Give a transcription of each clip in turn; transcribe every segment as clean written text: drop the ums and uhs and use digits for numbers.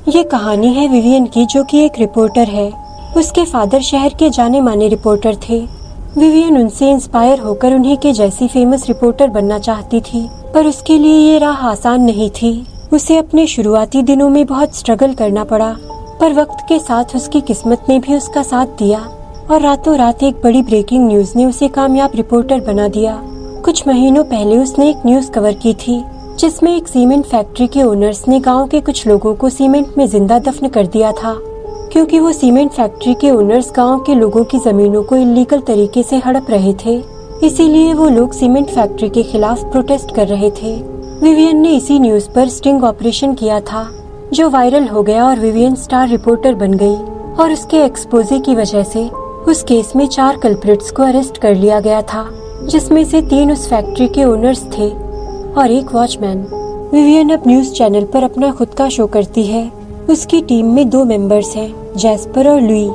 ये कहानी है विवियन की, जो कि एक रिपोर्टर है। उसके फादर शहर के जाने माने रिपोर्टर थे। विवियन उनसे इंस्पायर होकर उन्हीं के जैसी फेमस रिपोर्टर बनना चाहती थी, पर उसके लिए ये राह आसान नहीं थी। उसे अपने शुरुआती दिनों में बहुत स्ट्रगल करना पड़ा, पर वक्त के साथ उसकी किस्मत ने भी उसका साथ दिया और रातों रात एक बड़ी ब्रेकिंग न्यूज ने उसे कामयाब रिपोर्टर बना दिया। कुछ महीनों पहले उसने एक न्यूज कवर की थी, जिसमें एक सीमेंट फैक्ट्री के ओनर्स ने गांव के कुछ लोगों को सीमेंट में जिंदा दफन कर दिया था, क्योंकि वो सीमेंट फैक्ट्री के ओनर्स गांव के लोगों की जमीनों को इलीगल तरीके से हड़प रहे थे। इसीलिए वो लोग सीमेंट फैक्ट्री के खिलाफ प्रोटेस्ट कर रहे थे। विवियन ने इसी न्यूज पर स्टिंग ऑपरेशन किया था, जो वायरल हो गया और विवियन स्टार रिपोर्टर बन गई। और उसके एक्सपोजे की वजह से उस केस में 4 कल्प्रिट्स को अरेस्ट कर लिया गया था, जिसमें से 3 उस फैक्ट्री के ओनर्स थे और एक वॉचमैन। विवियन अब न्यूज चैनल पर अपना खुद का शो करती है। उसकी टीम में 2 मेंबर्स हैं, जैस्पर और लुई।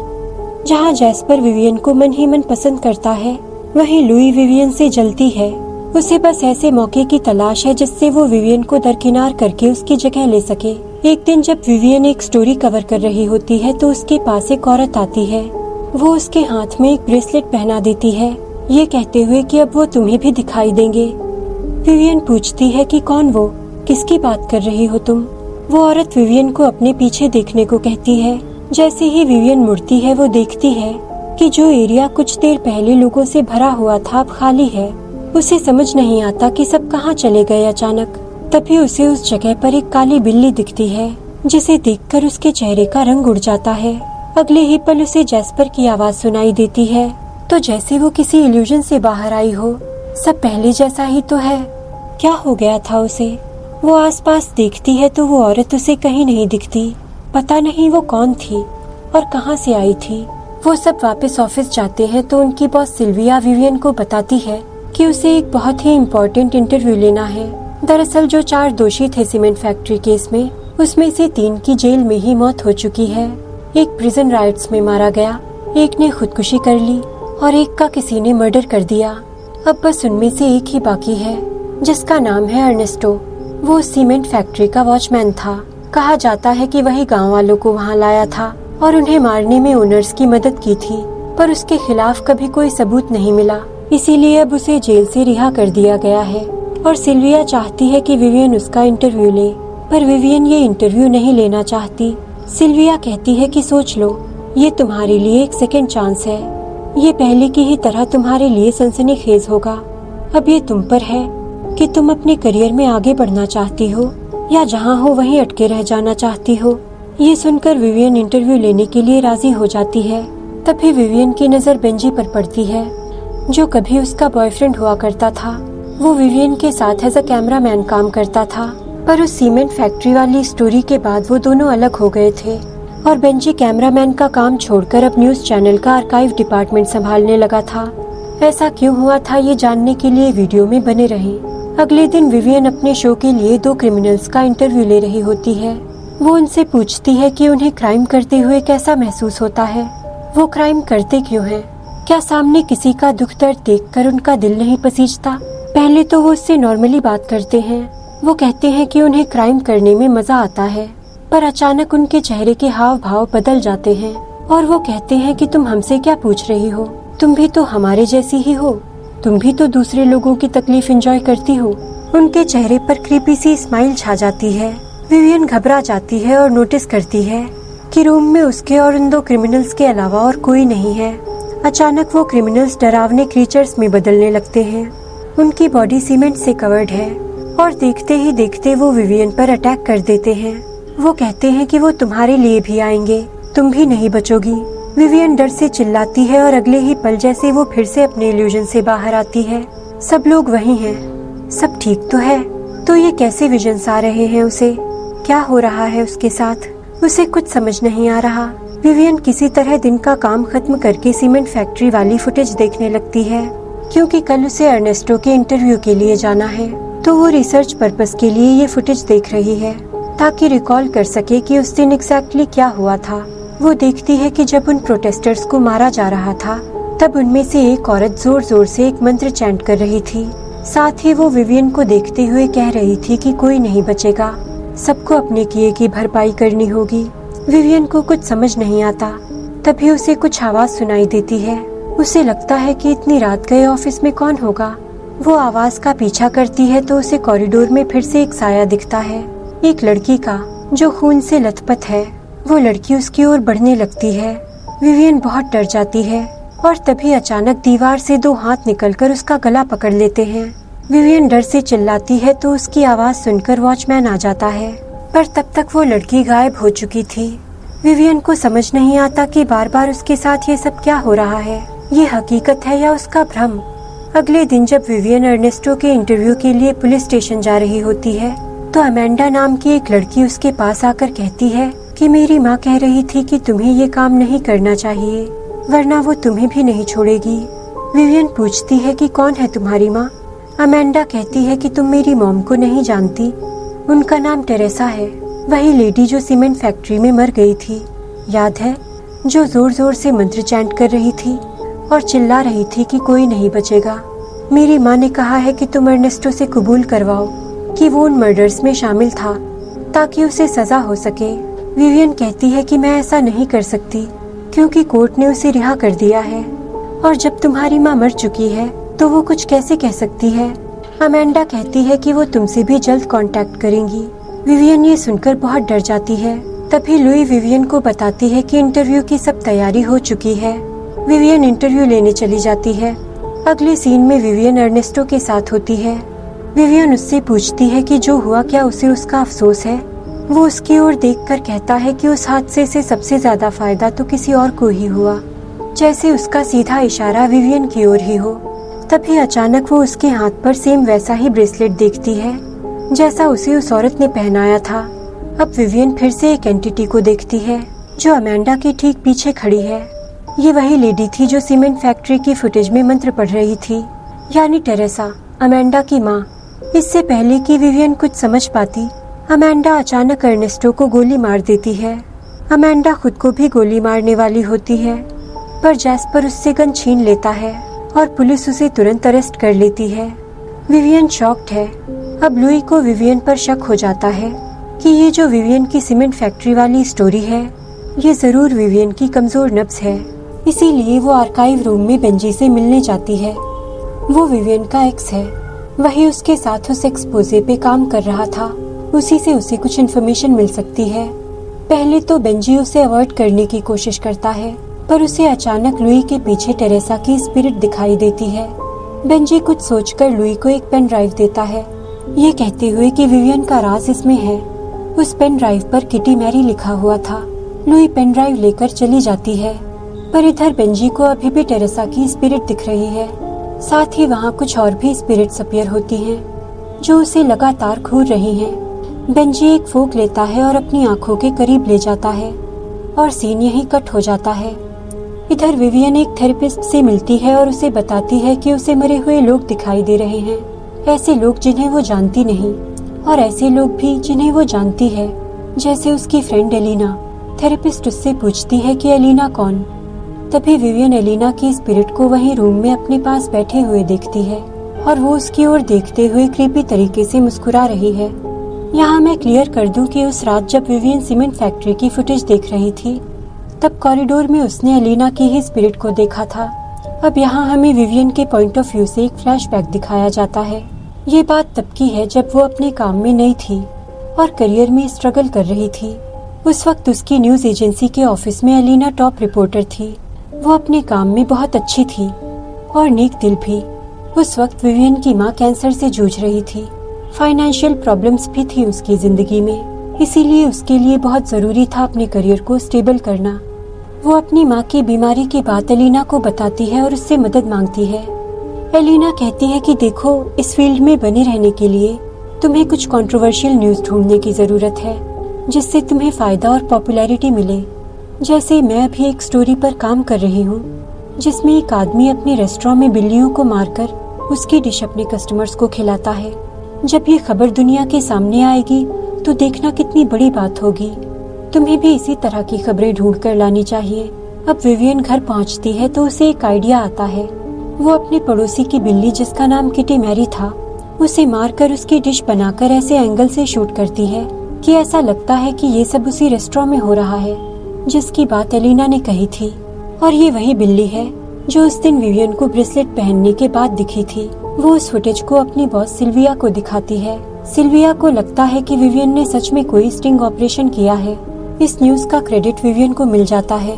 जहां जैस्पर विवियन को मन ही मन पसंद करता है, वहीं लुई विवियन से जलती है। उसे बस ऐसे मौके की तलाश है जिससे वो विवियन को दरकिनार करके उसकी जगह ले सके। एक दिन जब विवियन एक स्टोरी कवर कर रही होती है तो उसके पास एक औरत आती है। वो उसके हाथ में एक ब्रेसलेट पहना देती है, ये कहते हुए कि अब वो तुम्हें भी दिखाई देंगे। विवियन पूछती है कि कौन वो, किसकी बात कर रही हो तुम? वो औरत विवियन को अपने पीछे देखने को कहती है। जैसे ही विवियन मुड़ती है, वो देखती है कि जो एरिया कुछ देर पहले लोगों से भरा हुआ था अब खाली है। उसे समझ नहीं आता कि सब कहाँ चले गए अचानक। तभी उसे उस जगह पर एक काली बिल्ली दिखती है, जिसे देखकर उसके चेहरे का रंग उड़ जाता है। अगले ही पल उसे जैस्पर की आवाज सुनाई देती है, तो जैसे वो किसी इल्यूजन से बाहर आई हो। सब पहले जैसा ही तो है। क्या हो गया था उसे? वो आसपास देखती है तो वो औरत उसे कहीं नहीं दिखती। पता नहीं वो कौन थी और कहां से आई थी। वो सब वापस ऑफिस जाते हैं तो उनकी बॉस सिल्विया विवियन को बताती है कि उसे एक बहुत ही इम्पोर्टेंट इंटरव्यू लेना है। दरअसल जो 4 दोषी थे सीमेंट फैक्ट्री केस में, उसमें से 3 की जेल में ही मौत हो चुकी है। एक प्रिजन राइट्स में मारा गया, एक ने खुदकुशी कर ली और एक का किसी ने मर्डर कर दिया। अब बस उनमें से एक ही बाकी है, जिसका नाम है अर्नेस्टो। वो सीमेंट फैक्ट्री का वॉचमैन था। कहा जाता है कि वही गांव वालों को वहां लाया था और उन्हें मारने में ओनर्स की मदद की थी, पर उसके खिलाफ कभी कोई सबूत नहीं मिला। इसीलिए अब उसे जेल से रिहा कर दिया गया है और सिल्विया चाहती है कि विवियन उसका इंटरव्यू ले, पर विवियन ये इंटरव्यू नहीं लेना चाहती। सिल्विया कहती है कि सोच लो, ये तुम्हारे लिए एक सेकेंड चांस है। ये पहले की ही तरह तुम्हारे लिए सनसनीखेज होगा। अब ये तुम पर है कि तुम अपने करियर में आगे बढ़ना चाहती हो या जहाँ हो वहीं अटके रह जाना चाहती हो। ये सुनकर विवियन इंटरव्यू लेने के लिए राजी हो जाती है। तभी विवियन की नजर बेंजी पर पड़ती है, जो कभी उसका बॉयफ्रेंड हुआ करता था। वो विवियन के साथ एज अ कैमरामैन काम करता था, पर उस सीमेंट फैक्ट्री वाली स्टोरी के बाद वो दोनों अलग हो गए थे और बेंजी कैमरामैन का काम छोड़कर अब न्यूज चैनल का आर्काइव डिपार्टमेंट संभालने लगा था। ऐसा क्यों हुआ था, ये जानने के लिए वीडियो में बने रहें। अगले दिन विवियन अपने शो के लिए 2 क्रिमिनल्स का इंटरव्यू ले रही होती है। वो उनसे पूछती है कि उन्हें क्राइम करते हुए कैसा महसूस होता है, वो क्राइम करते क्यों हैं, क्या सामने किसी का दुख दर्द देखकर उनका दिल नहीं पसीजता। पहले तो वो उससे नॉर्मली बात करते हैं। वो कहते हैं कि उन्हें क्राइम करने में मजा आता है, पर अचानक उनके चेहरे के हाव भाव बदल जाते हैं और वो कहते हैं कि तुम हमसे क्या पूछ रही हो, तुम भी तो हमारे जैसी ही हो, तुम भी तो दूसरे लोगों की तकलीफ एंजॉय करती हो। उनके चेहरे पर क्रीपी सी स्माइल छा जाती है। विवियन घबरा जाती है और नोटिस करती है कि रूम में उसके और उन 2 क्रिमिनल्स के अलावा और कोई नहीं है। अचानक वो क्रिमिनल्स डरावने क्रीचर्स में बदलने लगते हैं। उनकी बॉडी सीमेंट से कवर्ड है और देखते ही देखते वो विवियन पर अटैक कर देते हैं। वो कहते हैं कि वो तुम्हारे लिए भी आएंगे, तुम भी नहीं बचोगी। विवियन डर से चिल्लाती है और अगले ही पल जैसे वो फिर से अपने इल्यूजन से बाहर आती है, सब लोग वहीं हैं, सब ठीक तो है। तो ये कैसे विजन्स आ रहे हैं उसे, क्या हो रहा है उसके साथ, उसे कुछ समझ नहीं आ रहा। विवियन किसी तरह दिन का काम खत्म करके सीमेंट फैक्ट्री वाली फुटेज देखने लगती है, क्योंकि कल उसे अर्नेस्टो के इंटरव्यू के लिए जाना है। तो वो रिसर्च पर्पस के लिए ये फुटेज देख रही है ताकि रिकॉल कर सके कि उस दिन एग्जैक्टली क्या हुआ था। वो देखती है कि जब उन प्रोटेस्टर्स को मारा जा रहा था, तब उनमें से एक औरत जोर जोर से एक मंत्र चैंट कर रही थी। साथ ही वो विवियन को देखते हुए कह रही थी कि कोई नहीं बचेगा। सबको अपने किए की भरपाई करनी होगी। विवियन को कुछ समझ नहीं आता। तभी उसे कुछ आवाज सुनाई देती है। उसे लगता है कि इतनी रात गए ऑफिस में कौन होगा। वो आवाज का पीछा करती है तो उसे कॉरिडोर में फिर से एक साया दिखता है, एक लड़की का जो खून से लथपथ है। वो लड़की उसकी ओर बढ़ने लगती है। विवियन बहुत डर जाती है और तभी अचानक दीवार से 2 हाथ निकलकर उसका गला पकड़ लेते हैं। विवियन डर से चिल्लाती है तो उसकी आवाज सुनकर वॉचमैन आ जाता है, पर तब तक वो लड़की गायब हो चुकी थी। विवियन को समझ नहीं आता कि बार बार उसके साथ ये सब क्या हो रहा है, ये हकीकत है या उसका भ्रम। अगले दिन जब विवियन अर्नेस्टो के इंटरव्यू के लिए पुलिस स्टेशन जा रही होती है तो अमेंडा नाम की एक लड़की उसके पास आकर कहती है कि मेरी माँ कह रही थी कि तुम्हें ये काम नहीं करना चाहिए, वरना वो तुम्हें भी नहीं छोड़ेगी। विवियन पूछती है कि कौन है तुम्हारी माँ। अमेंडा कहती है कि तुम मेरी मॉम को नहीं जानती, उनका नाम टेरेसा है, वही लेडी जो सीमेंट फैक्ट्री में मर गई थी, याद है, जो जोर जोर से मंत्र चैंट कर रही थी और चिल्ला रही थी कि कोई नहीं बचेगा। मेरी माँ ने कहा है कि तुम अर्नेस्टो से कबूल करवाओ कि वो उन मर्डर्स में शामिल था ताकि उसे सजा हो सके। विवियन कहती है कि मैं ऐसा नहीं कर सकती क्योंकि कोर्ट ने उसे रिहा कर दिया है, और जब तुम्हारी माँ मर चुकी है तो वो कुछ कैसे कह सकती है। अमेंडा कहती है कि वो तुमसे भी जल्द कांटेक्ट करेंगी। विवियन ये सुनकर बहुत डर जाती है। तभी लुई विवियन को बताती है कि इंटरव्यू की सब तैयारी हो चुकी है। विवियन इंटरव्यू लेने चली जाती है। अगले सीन में विवियन अर्नेस्टो के साथ होती है। विवियन उससे पूछती है कि जो हुआ क्या उसे उसका अफसोस है। वो उसकी ओर देखकर कहता है कि उस हादसे से सबसे ज्यादा फायदा तो किसी और को ही हुआ, जैसे उसका सीधा इशारा विवियन की ओर ही हो। तभी अचानक वो उसके हाथ पर सेम वैसा ही ब्रेसलेट देखती है जैसा उसे उस औरत ने पहनाया था। अब विवियन फिर से एक एंटिटी को देखती है जो अमेंडा के ठीक पीछे खड़ी है। ये वही लेडी थी जो सीमेंट फैक्ट्री की फुटेज में मंत्र पढ़ रही थी, यानी टेरेसा, अमेंडा की माँ। इससे पहले कि विवियन कुछ समझ पाती, अमेंडा अचानक अर्नेस्टो को गोली मार देती है। अमेंडा खुद को भी गोली मारने वाली होती है, पर जैस्पर उससे गन छीन लेता है और पुलिस उसे तुरंत अरेस्ट कर लेती है। विवियन शॉक्ड है। अब लुई को विवियन पर शक हो जाता है कि ये जो विवियन की सीमेंट फैक्ट्री वाली स्टोरी है, ये जरूर विवियन की कमजोर नब्ज है। इसीलिए वो आर्काइव रूम में बेंजी से मिलने जाती है। वो विवियन का एक्स है, वही उसके साथ उस एक्सपोजे पे काम कर रहा था। उसी से उसे कुछ इन्फॉर्मेशन मिल सकती है। पहले तो बेंजी उसे अवॉइड करने की कोशिश करता है, पर उसे अचानक लुई के पीछे टेरेसा की स्पिरिट दिखाई देती है। बेंजी कुछ सोचकर लुई को एक पेन ड्राइव देता है, ये कहते हुए कि विवियन का राज इसमें है। उस पेन ड्राइव पर किटी मैरी लिखा हुआ था। लुई पेन ड्राइव लेकर चली जाती है, पर इधर बेंजी को अभी भी टेरेसा की स्पिरिट दिख रही है। साथ ही वहाँ कुछ और भी स्पिरिट्स अपीयर होती हैं जो उसे लगातार घूर रही हैं। बेंजी एक फोक लेता है और अपनी आंखों के करीब ले जाता है और सीन यहीं कट हो जाता है। इधर विवियन एक थेरेपिस्ट से मिलती है और उसे बताती है कि उसे मरे हुए लोग दिखाई दे रहे हैं, ऐसे लोग जिन्हें वो जानती नहीं और ऐसे लोग भी जिन्हें वो जानती है, जैसे उसकी फ्रेंड एलिना। थेरेपिस्ट उससे पूछती है कि एलिना कौन। तभी विवियन एलिना की स्पिरिट को वहीं रूम में अपने पास बैठे हुए देखती है और वो उसकी ओर देखते हुए क्रीपी तरीके से मुस्कुरा रही है। यहाँ मैं क्लियर कर दूं कि उस रात जब विवियन सीमेंट फैक्ट्री की फुटेज देख रही थी, तब कॉरिडोर में उसने एलिना की ही स्पिरिट को देखा था। अब यहाँ हमें विवियन के पॉइंट ऑफ व्यू से एक फ्लैशबैक दिखाया जाता है। ये बात तब की है जब वो अपने काम में नई थी और करियर में स्ट्रगल कर रही थी। उस वक्त उसकी न्यूज एजेंसी के ऑफिस में एलिना टॉप रिपोर्टर थी। वो अपने काम में बहुत अच्छी थी और नेक दिल भी। उस वक्त विवियन की माँ कैंसर से जूझ रही थी। फाइनेंशियल प्रॉब्लम्स भी थी उसकी जिंदगी में, इसीलिए उसके लिए बहुत जरूरी था अपने करियर को स्टेबल करना। वो अपनी माँ की बीमारी की बात एलिना को बताती है और उससे मदद मांगती है। एलिना कहती है कि देखो, इस फील्ड में बने रहने के लिए तुम्हें कुछ कंट्रोवर्शियल न्यूज ढूंढने की जरूरत है जिससे तुम्हें फायदा और पॉपुलैरिटी मिले। जैसे मैं अभी एक स्टोरी पर काम कर रही हूँ जिसमें एक आदमी अपने रेस्टोरेंट में बिल्लियों को मारकर उसकी डिश अपने कस्टमर्स को खिलाता है। जब ये खबर दुनिया के सामने आएगी तो देखना कितनी बड़ी बात होगी। तुम्हें भी इसी तरह की खबरें ढूंढ कर लानी चाहिए। अब विवियन घर पहुंचती है तो उसे एक आइडिया आता है। वो अपने पड़ोसी की बिल्ली, जिसका नाम किटी मैरी था, उसे मारकर उसकी डिश बनाकर ऐसे एंगल से शूट करती है कि ऐसा लगता है कि ये सब उसी रेस्टोरेंट में हो रहा है जिसकी बात एलिना ने कही थी। और ये वही बिल्ली है जो उस दिन विवियन को ब्रेसलेट पहनने के बाद दिखी थी। वो उस फुटेज को अपनी बॉस सिल्विया को दिखाती है। सिल्विया को लगता है कि विवियन ने सच में कोई स्टिंग ऑपरेशन किया है। इस न्यूज का क्रेडिट विवियन को मिल जाता है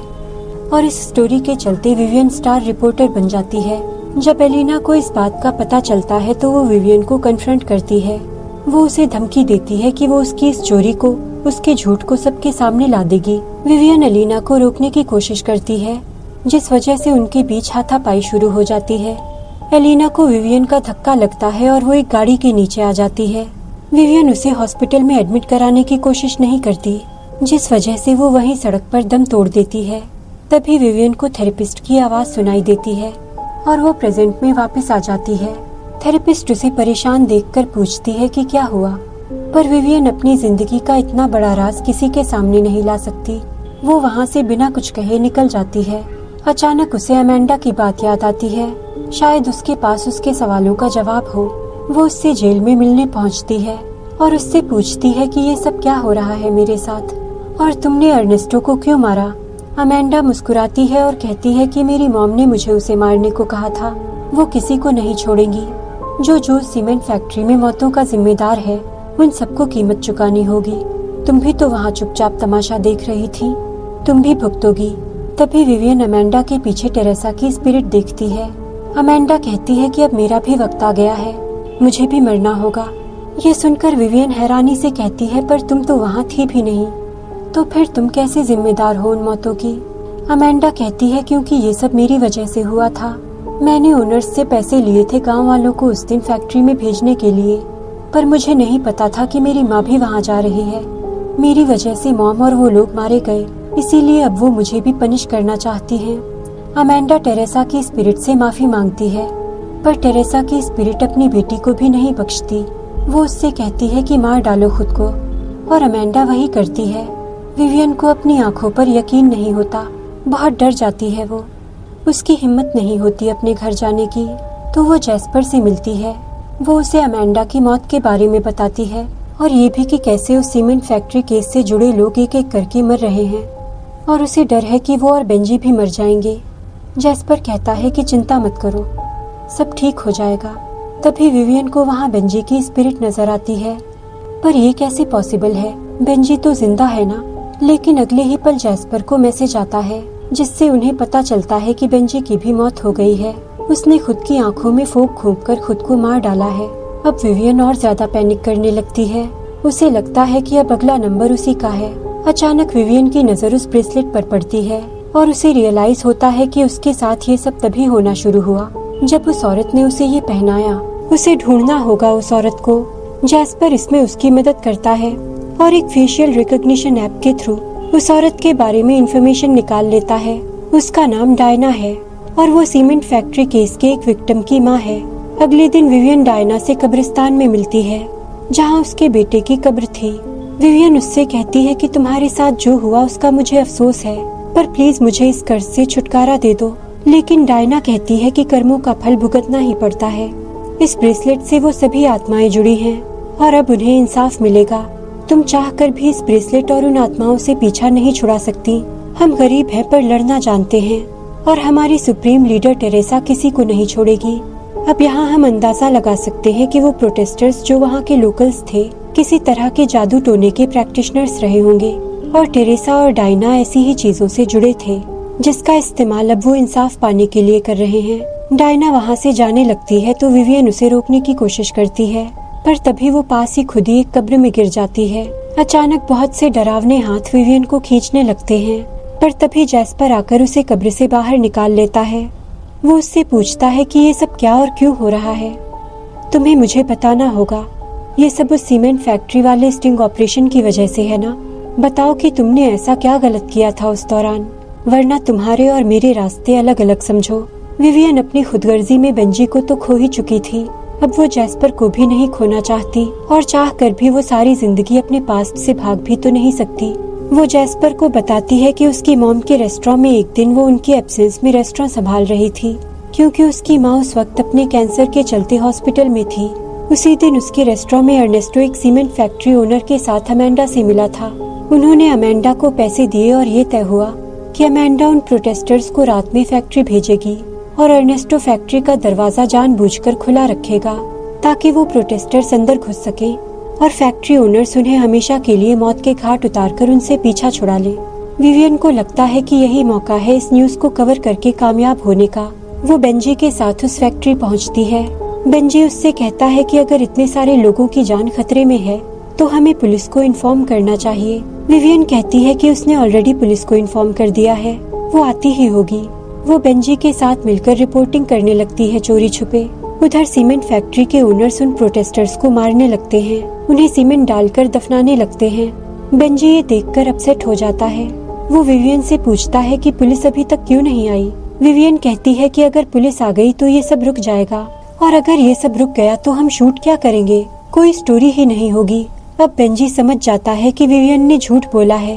और इस स्टोरी के चलते विवियन स्टार रिपोर्टर बन जाती है। जब एलिना को इस बात का पता चलता है तो वो विवियन को कन्फ्रंट करती है। वो उसे धमकी देती है कि वो उसकी इस चोरी को, उसके झूठ को सबके सामने ला देगी। विवियन एलिना को रोकने की कोशिश करती है, जिस वजह से उनके बीच हाथापाई शुरू हो जाती है। एलिना को विवियन का धक्का लगता है और वो एक गाड़ी के नीचे आ जाती है। विवियन उसे हॉस्पिटल में एडमिट कराने की कोशिश नहीं करती, जिस वजह से वो वहीं सड़क पर दम तोड़ देती है। तभी विवियन को थेरेपिस्ट की आवाज सुनाई देती है और वो प्रेजेंट में वापस आ जाती है। थेरेपिस्ट उसे परेशान देखकर पूछती है कि क्या हुआ, पर विवियन अपनी जिंदगी का इतना बड़ा राज किसी के सामने नहीं ला सकती। वो वहाँ से बिना कुछ कहे निकल जाती है। अचानक उसे अमेंडा की बात याद आती है। शायद उसके पास उसके सवालों का जवाब हो। वो उससे जेल में मिलने पहुँचती है और उससे पूछती है कि ये सब क्या हो रहा है मेरे साथ, और तुमने अर्नेस्टो को क्यों मारा। अमेंडा मुस्कुराती है और कहती है कि मेरी मॉम ने मुझे उसे मारने को कहा था। वो किसी को नहीं छोड़ेंगी। जो सीमेंट फैक्ट्री में मौतों का जिम्मेदार है, उन सबको कीमत चुकानी होगी। तुम भी तो वहाँ चुपचाप तमाशा देख रही थी, तुम भी भुगतोगी। तभी विवियन अमेंडा के पीछे टेरेसा की स्पिरिट देखती है। अमेंडा कहती है कि अब मेरा भी वक्त आ गया है, मुझे भी मरना होगा। ये सुनकर विवियन हैरानी से कहती है, पर तुम तो वहाँ थी भी नहीं, तो फिर तुम कैसे जिम्मेदार हो उन मौतों की। अमेंडा कहती है क्योंकि ये सब मेरी वजह से हुआ था। मैंने ओनर्स से पैसे लिए थे गांव वालों को उस दिन फैक्ट्री में भेजने के लिए, पर मुझे नहीं पता था कि मेरी माँ भी वहाँ जा रही है। मेरी वजह से मॉम और वो लोग मारे गए, इसीलिए अब वो मुझे भी पनिश करना चाहती हैं। अमेंडा टेरेसा की स्पिरिट से माफी मांगती है, पर टेरेसा की स्पिरिट अपनी बेटी को भी नहीं बख्शती। वो उससे कहती है कि मार डालो खुद को, और अमेंडा वही करती है। विवियन को अपनी आंखों पर यकीन नहीं होता, बहुत डर जाती है। वो उसकी हिम्मत नहीं होती अपने घर जाने की, तो वो जैस्पर से मिलती है। वो उसे अमेंडा की मौत के बारे में बताती है और ये भी कि कैसे उस सीमेंट फैक्ट्री केस से जुड़े लोग एक एक करके मर रहे हैं और उसे डर है कि वो और बेंजी भी मर जाएंगे। जैस्पर कहता है कि चिंता मत करो, सब ठीक हो जाएगा। तभी विवियन को वहाँ बेंजी की स्पिरिट नजर आती है, पर ये कैसे पॉसिबल है, बेंजी तो जिंदा है ना। लेकिन अगले ही पल जैस्पर को मैसेज आता है, जिससे उन्हें पता चलता है कि बेंजी की भी मौत हो गई है। उसने खुद की आंखों में फूंक घोंपकर खुद को मार डाला है। अब विवियन और ज्यादा पैनिक करने लगती है। उसे लगता है कि अब अगला नंबर उसी का है। अचानक विवियन की नजर उस ब्रेसलेट पर पड़ती है और उसे रियलाइज होता है कि उसके साथ ये सब तभी होना शुरू हुआ जब उस औरत ने उसे ये पहनाया। उसे ढूंढना होगा उस औरत को। जैस्पर इसमें उसकी मदद करता है और एक फेशियल रिकॉग्निशन ऐप के थ्रू उस औरत के बारे में इंफॉर्मेशन निकाल लेता है। उसका नाम डायना है और वो सीमेंट फैक्ट्री केस के एक विक्टिम की माँ है। अगले दिन विवियन डायना से कब्रिस्तान में मिलती है, जहाँ उसके बेटे की कब्र थी। विवियन उससे कहती है कि तुम्हारे साथ जो हुआ उसका मुझे अफसोस है, पर प्लीज मुझे इस कर्ज से छुटकारा दे दो। लेकिन डायना कहती है कि कर्मों का फल भुगतना ही पड़ता है। इस ब्रेसलेट से वो सभी आत्माएं जुड़ी हैं और अब उन्हें इंसाफ मिलेगा। तुम चाहकर भी इस ब्रेसलेट और उन आत्माओं से पीछा नहीं छुड़ा सकती। हम गरीब हैं पर लड़ना जानते हैं और हमारी सुप्रीम लीडर टेरेसा किसी को नहीं छोड़ेगी। अब यहाँ हम अंदाजा लगा सकते हैं कि वो प्रोटेस्टर्स जो वहाँ के लोकल्स थे किसी तरह के जादू टोने के प्रैक्टिशनर्स रहे होंगे और टेरेसा और डायना ऐसी ही चीजों से जुड़े थे, जिसका इस्तेमाल अब वो इंसाफ पाने के लिए कर रहे हैं। डायना वहाँ से जाने लगती है तो विवियन उसे रोकने की कोशिश करती है, पर तभी वो पास ही खुद ही एक कब्र में गिर जाती है। अचानक बहुत से डरावने हाथ विवियन को खींचने लगते हैं, पर तभी जैस्पर आकर उसे कब्र से बाहर निकाल लेता है। वो उससे पूछता है कि ये सब क्या और क्यों हो रहा है। तुम्हें मुझे बताना होगा, ये सब उस सीमेंट फैक्ट्री वाले स्टिंग ऑपरेशन की वजह से है ना। बताओ कि तुमने ऐसा क्या गलत किया था उस दौरान, वरना तुम्हारे और मेरे रास्ते अलग अलग समझो। विवियन अपनी खुदगर्जी में बेंजी को तो खो ही चुकी थी, अब वो जैस्पर को भी नहीं खोना चाहती और चाह कर भी वो सारी जिंदगी अपने पास्ट से भाग भी तो नहीं सकती। वो जैस्पर को बताती है कि उसकी मॉम के रेस्टोरेंट में एक दिन वो उनकी एब्सेंस में रेस्टोरेंट संभाल रही थी, क्योंकि उसकी माँ उस वक्त अपने कैंसर के चलते हॉस्पिटल में थी। उसी दिन उसके रेस्टोरेंट में अर्नेस्टो एक सीमेंट फैक्ट्री ओनर के साथ अमेंडा से मिला था। उन्होंने अमेंडा को पैसे दिए और ये तय हुआ कि अमेंडा उन प्रोटेस्टर्स को रात में फैक्ट्री भेजेगी और अर्नेस्टो फैक्ट्री का दरवाजा जानबूझकर खुला रखेगा ताकि वो प्रोटेस्टर्स अंदर घुस सके और फैक्ट्री ओनर्स उन्हें हमेशा के लिए मौत के घाट उतारकर उनसे पीछा छुड़ा ले। विवियन को लगता है कि यही मौका है इस न्यूज को कवर करके कामयाब होने का। वो बेंजी के साथ उस फैक्ट्री पहुंचती है। बेंजी उससे कहता है कि अगर इतने सारे लोगों की जान खतरे में है तो हमें पुलिस को इन्फॉर्म करना चाहिए। विवियन कहती है कि उसने ऑलरेडी पुलिस को इन्फॉर्म कर दिया है, वो आती ही होगी। वो बेंजी के साथ मिलकर रिपोर्टिंग करने लगती है चोरी छुपे। उधर सीमेंट फैक्ट्री के ओनर्स उन प्रोटेस्टर्स को मारने लगते हैं, उन्हें सीमेंट डालकर दफनाने लगते हैं। बेंजी ये देखकर अपसेट हो जाता है। वो विवियन से पूछता है कि पुलिस अभी तक क्यों नहीं आई। विवियन कहती है कि अगर पुलिस आ गई तो ये सब रुक जाएगा और अगर ये सब रुक गया तो हम शूट क्या करेंगे, कोई स्टोरी ही नहीं होगी। अब बेंजी समझ जाता है कि विवियन ने झूठ बोला है।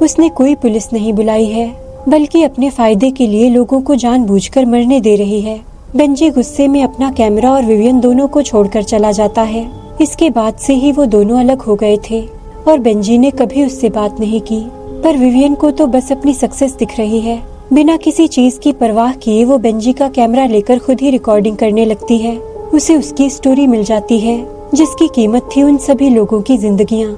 उसने कोई पुलिस नहीं बुलाई है बल्कि अपने फायदे के लिए लोगों को जानबूझकर मरने दे रही है। बेंजी गुस्से में अपना कैमरा और विवियन दोनों को छोड़कर चला जाता है। इसके बाद से ही वो दोनों अलग हो गए थे और बेंजी ने कभी उससे बात नहीं की। पर विवियन को तो बस अपनी सक्सेस दिख रही है। बिना किसी चीज की परवाह किए वो बेंजी का कैमरा लेकर खुद ही रिकॉर्डिंग करने लगती है। उसे उसकी स्टोरी मिल जाती है जिसकी कीमत थी उन सभी लोगों की जिंदगियां,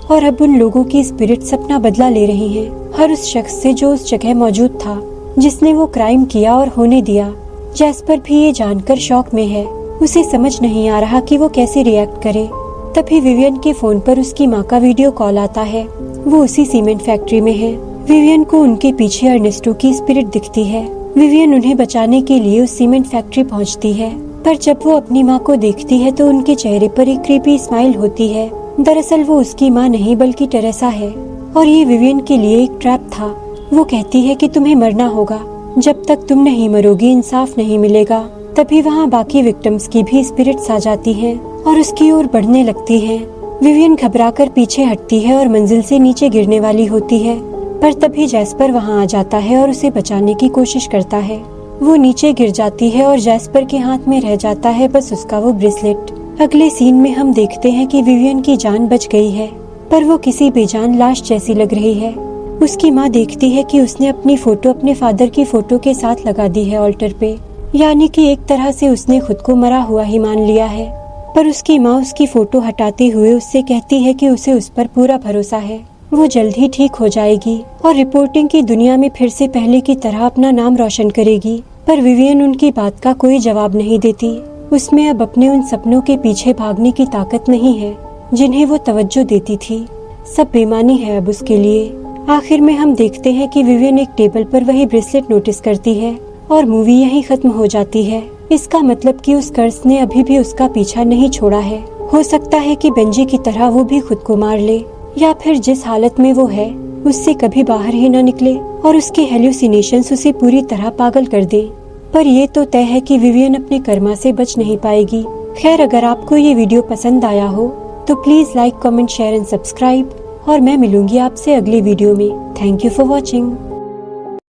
और अब उन लोगों की स्पिरिट्स अपना बदला ले रही हैं, हर उस शख्स से जो उस जगह मौजूद था जिसने वो क्राइम किया और होने दिया। जैस्पर भी ये जानकर शॉक में है। उसे समझ नहीं आ रहा कि वो कैसे रिएक्ट करे। तभी विवियन के फोन पर उसकी माँ का वीडियो कॉल आता है। वो उसी सीमेंट फैक्ट्री में है। विवियन को उनके पीछे अर्नेस्टो की स्पिरिट दिखती है। विवियन उन्हें बचाने के लिए उस सीमेंट फैक्ट्री पहुंचती है, पर जब वो अपनी माँ को देखती है तो उनके चेहरे पर एक क्रीपी स्माइल होती है। दरअसल वो उसकी माँ नहीं बल्कि टेरेसा है और ये विवियन के लिए एक ट्रैप था। वो कहती है कि तुम्हें मरना होगा, जब तक तुम नहीं मरोगी इंसाफ नहीं मिलेगा। तभी वहाँ बाकी विक्टिम्स की भी स्पिरिट्स आ जाती हैं और उसकी ओर बढ़ने लगती हैं। विवियन घबराकर पीछे हटती है और मंजिल से नीचे गिरने वाली होती है, पर तभी जैस्पर वहाँ आ जाता है और उसे बचाने की कोशिश करता है। वो नीचे गिर जाती है और जैस्पर के हाथ में रह जाता है बस उसका वो ब्रेसलेट। अगले सीन में हम देखते हैं कि विवियन की जान बच गई है, पर वो किसी बेजान लाश जैसी लग रही है। उसकी माँ देखती है कि उसने अपनी फोटो अपने फादर की फोटो के साथ लगा दी है ऑल्टर पे, यानी कि एक तरह से उसने खुद को मरा हुआ ही मान लिया है। पर उसकी माँ उसकी फोटो हटाते हुए उससे कहती है कि उसे उस पर पूरा भरोसा है, वो जल्द ही ठीक हो जाएगी और रिपोर्टिंग की दुनिया में फिर से पहले की तरह अपना नाम रोशन करेगी। पर विवियन उनकी बात का कोई जवाब नहीं देती। उसमें अब अपने उन सपनों के पीछे भागने की ताकत नहीं है जिन्हें वो तवज्जो देती थी। सब बेमानी है अब उसके लिए। आखिर में हम देखते हैं कि विवियन एक टेबल पर वही ब्रेसलेट नोटिस करती है और मूवी यहीं खत्म हो जाती है। इसका मतलब कि उस कर्स ने अभी भी उसका पीछा नहीं छोड़ा है। हो सकता है कि बेंजी की तरह वो भी खुद को मार ले, या फिर जिस हालत में वो है उससे कभी बाहर ही न निकले और उसके हेल्यूसिनेशंस उसे पूरी तरह पागल कर दे। पर ये तो तय है कि विवियन अपने कर्मा से बच नहीं पाएगी। खैर, अगर आपको ये वीडियो पसंद आया हो तो please like, comment, share and subscribe, और मैं मिलूंगी आपसे अगले वीडियो में। Thank you for watching.